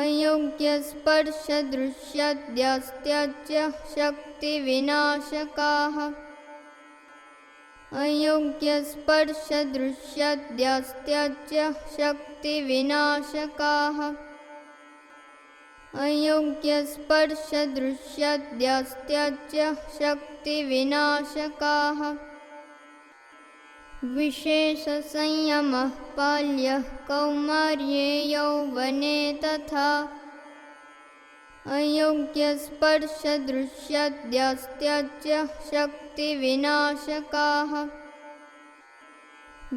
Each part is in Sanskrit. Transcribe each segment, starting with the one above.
अयोग्यस्पर्शदृश्याद्यस्त्याच्च शक्तिविनाशकाः अयोग्यस्पर्शदृश्याद्यस्त्याच्च शक्तिविनाशकाः अयोग्यस्पर्शदृश्याद्यस्त्याच्च शक्तिविनाशकाः विशेषसंयमः बाल्यः कौमार्ये यौवने तथा अयोग्यस्पर्शदृश्याद्यस्त्याच्च शक्तिविनाशकाः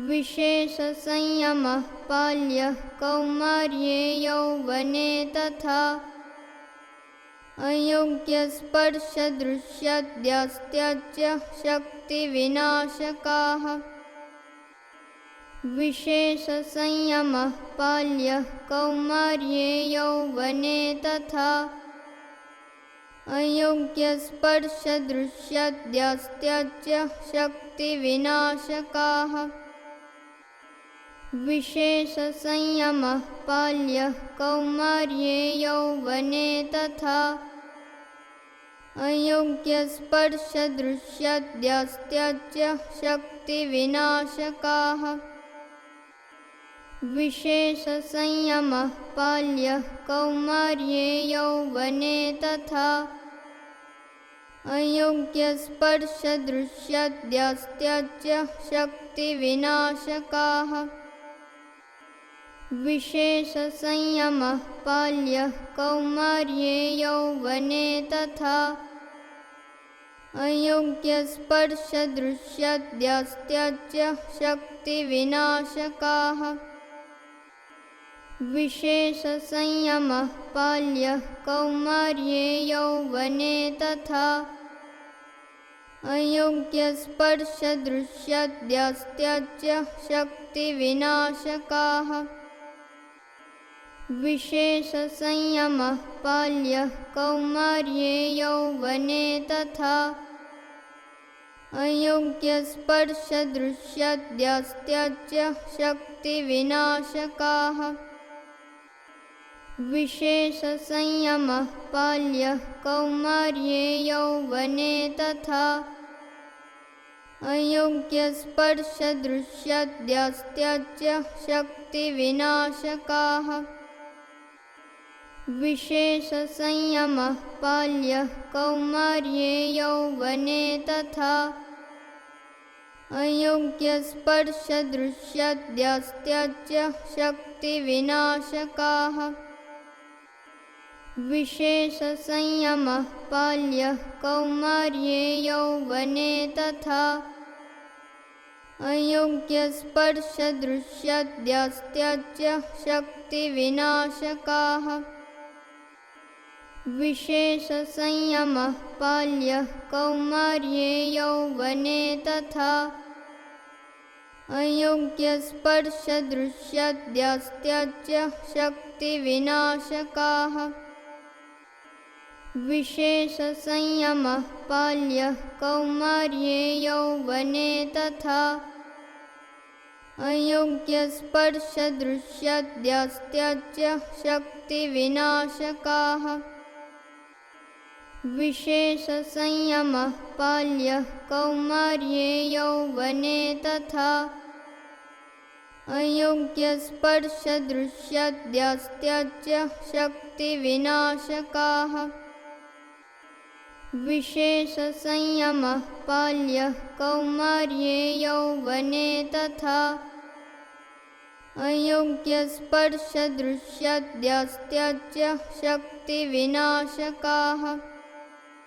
विशेषसंयमः बाल्यः कौमार्ये यौवने तथा अयोग्यस्पर्शदृश्याद्यस्त्याच्च शक्तिविनाशकाः विशेषसंयमः बाल्यः कौमार्ये यौवने तथा अयोग्यस्पर्शदृश्याद्यस्त्याच्च शक्तिविनाशकाः विशेषसंयमः बाल्यः कौमार्ये यौवने तथा अयोग्यस्पर्शदृश्याद्यस्त्याच्च शक्तिविनाशकाः विशेषसंयमः बाल्यः कौमार्ये यौवने तथा अयोग्यस्पर्शदृश्याद्यस्त्याच्च शक्तिविनाशकाः विशेषसंयमः बाल्यः कौमार्ये यौवने तथा अयोग्यस्पर्शदृश्याद्यस्त्याच्च शक्तिविनाशकाः विशेषसंयमः बाल्यः कौमार्ये यौवने तथा अयोग्यस्पर्शदृश्याद्यस्त्याच्च शक्तिविनाशकाः विशेषसंयमः बाल्यः कौमार्ये यौवने तथा अयोग्यस्पर्शदृश्याद्यस्त्याच्च शक्तिविनाशकाः विशेषसंयमः बाल्यः कौमार्ये यौवने तथा अयोग्यस्पर्शदृश्याद्यस्त्याच्च शक्तिविनाशकाः विशेषसंयमः बाल्यः कौमार्ये यौवने तथा अयोग्यस्पर्शदृश्याद्यस्त्याच्च शक्तिविनाशकाः विशेषसंयमः बाल्यः कौमार्ये यौवने तथा अयोग्यस्पर्शदृश्याद्यस्त्याच्च शक्तिविनाशकाः विशेषसंयमः बाल्यः कौमार्ये यौवने तथा अयोग्यस्पर्शदृश्याद्यस्त्याच्च शक्तिविनाशकाः विशेषसंयमः बाल्यः कौमार्ये यौवने तथा अयोग्यस्पर्शदृश्याद्यस्त्याच्च शक्तिविनाशकाः विशेषसंयमः बाल्यः कौमार्ये यौवने तथा अयोग्यस्पर्शदृश्याद्यस्त्याच्च शक्तिविनाशकाः विशेषसंयमः बाल्यः कौमार्ये यौवने तथा अयोग्यस्पर्शदृश्याद्यस्त्याच्च शक्तिविनाशकाः